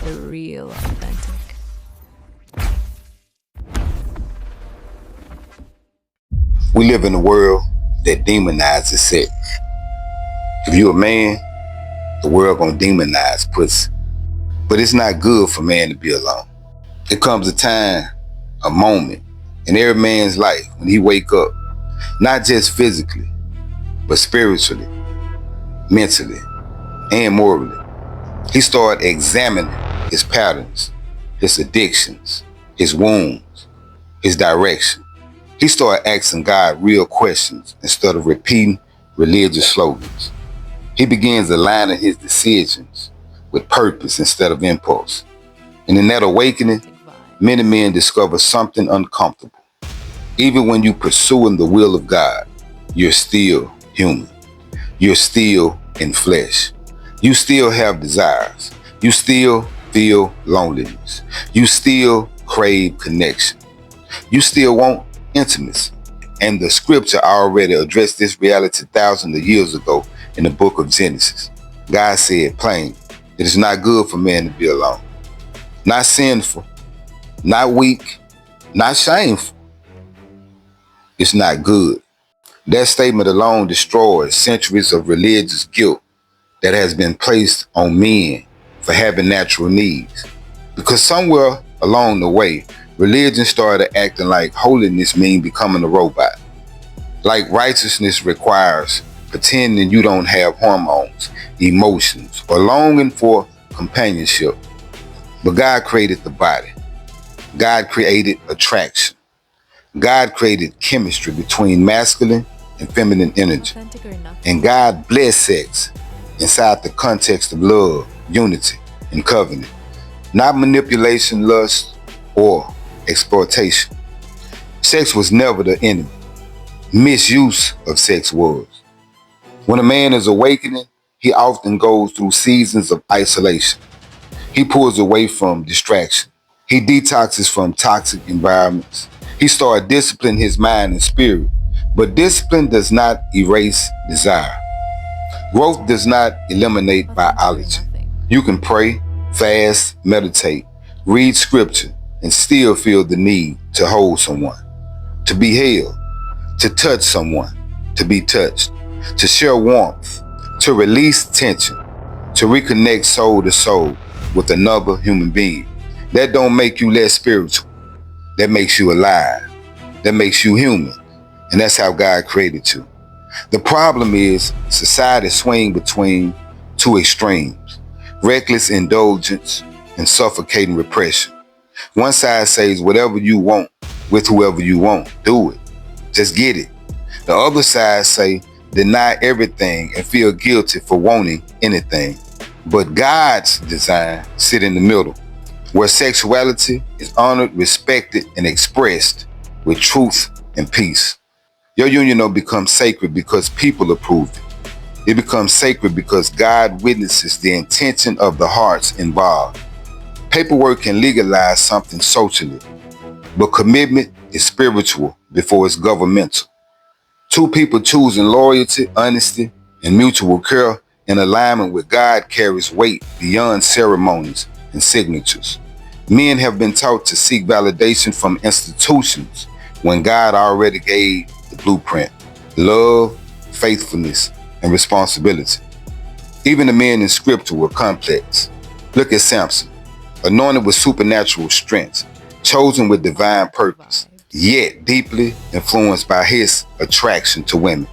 the real authentic. We live in a world that demonizes sex. If you're a man, the world gonna demonize pussy. But it's not good for man to be alone. There comes a time, a moment in every man's life when he wake up, not just physically, but spiritually, mentally, and morally. He start examining his patterns, his addictions, his wounds, his direction. He started asking God real questions instead of repeating religious slogans. He begins aligning his decisions with purpose instead of impulse. And in that awakening, many men discover something uncomfortable. Even when you're pursuing the will of God, you're still human. You're still in flesh. You still have desires. You still feel loneliness. You still crave connection. You still want intimacy. And the scripture already addressed this reality thousands of years ago in the book of Genesis. God said plain, it is not good for man to be alone. Not sinful, not weak, not shameful. It's not good. That statement alone destroys centuries of religious guilt that has been placed on men for having natural needs. Because somewhere along the way, religion started acting like holiness means becoming a robot. Like righteousness requires pretending you don't have hormones, emotions, or longing for companionship. But God created the body. God created attraction. God created chemistry between masculine and feminine energy. And God blessed sex inside the context of love, unity, and covenant. Not manipulation, lust, or exploitation. Sex was never the enemy. Misuse of sex was. When a man is awakening, he often goes through seasons of isolation. He pulls away from distraction. He detoxes from toxic environments. He starts disciplining his mind and spirit. But discipline does not erase desire. Growth does not eliminate biology. You can pray, fast, meditate, read scripture, and still feel the need to hold someone, to be held, to touch someone, to be touched, to share warmth, to release tension, to reconnect soul to soul with another human being. That don't make you less spiritual. That makes you alive. That makes you human. And that's how God created you. The problem is society swings between two extremes, reckless indulgence and suffocating repression. One side says whatever you want with whoever you want, do it. Just get it. The other side say deny everything and feel guilty for wanting anything. But God's design sit in the middle, where sexuality is honored, respected, and expressed with truth and peace. Your union becomes sacred because people approve it. It becomes sacred because God witnesses the intention of the hearts involved. Paperwork can legalize something socially, but commitment is spiritual before it's governmental. Two people choosing loyalty, honesty, and mutual care in alignment with God carries weight beyond ceremonies and signatures. Men have been taught to seek validation from institutions when God already gave the blueprint: love, faithfulness, and responsibility. Even the men in scripture were complex. Look at Samson, anointed with supernatural strength, chosen with divine purpose, yet deeply influenced by his attraction to women.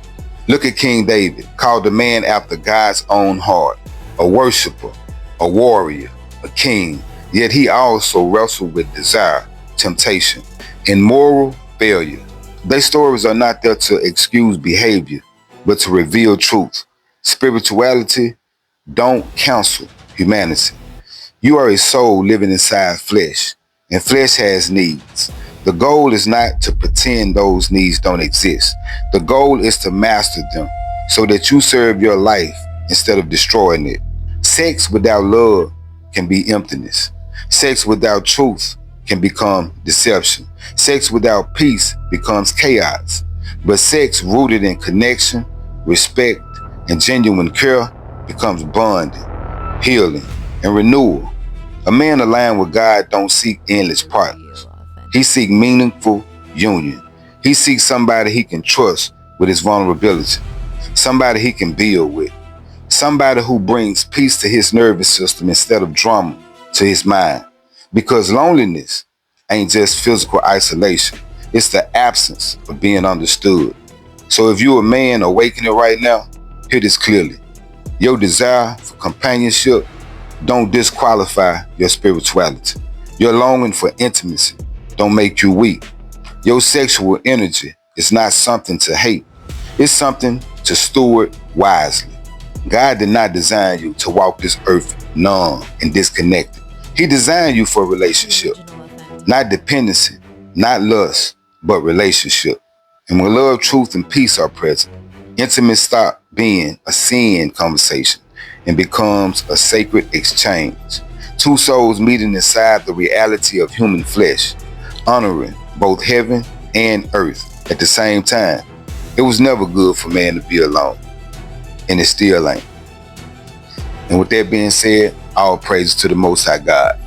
Look at King David, called a man after God's own heart, a worshiper, a warrior, a king, yet he also wrestled with desire, temptation, and moral failure. Their stories are not there to excuse behavior, but to reveal truth. Spirituality don't counsel humanity. You are a soul living inside flesh, and flesh has needs. The goal is not to pretend those needs don't exist. The goal is to master them so that you serve your life instead of destroying it. Sex without love can be emptiness. Sex without truth can become deception. Sex without peace becomes chaos. But sex rooted in connection, respect, and genuine care becomes bonding, healing, and renewal. A man aligned with God don't seek endless partners. He seeks meaningful union. He seeks somebody he can trust with his vulnerability, somebody he can build with, somebody who brings peace to his nervous system instead of drama to his mind. Because loneliness ain't just physical isolation, it's the absence of being understood. So if you're a man awakening right now, hear this clearly. Your desire for companionship don't disqualify your spirituality. Your longing for intimacy don't make you weak. Your sexual energy is not something to hate. It's something to steward wisely. God did not design you to walk this earth numb and disconnected. He designed you for a relationship, not dependency, not lust, but relationship. And when love, truth, and peace are present, intimacy stops being a sin conversation and becomes a sacred exchange. Two souls meeting inside the reality of human flesh, honoring both heaven and earth at the same time. It was never good for man to be alone, and it still ain't. And with that being said, all praises to the Most High God.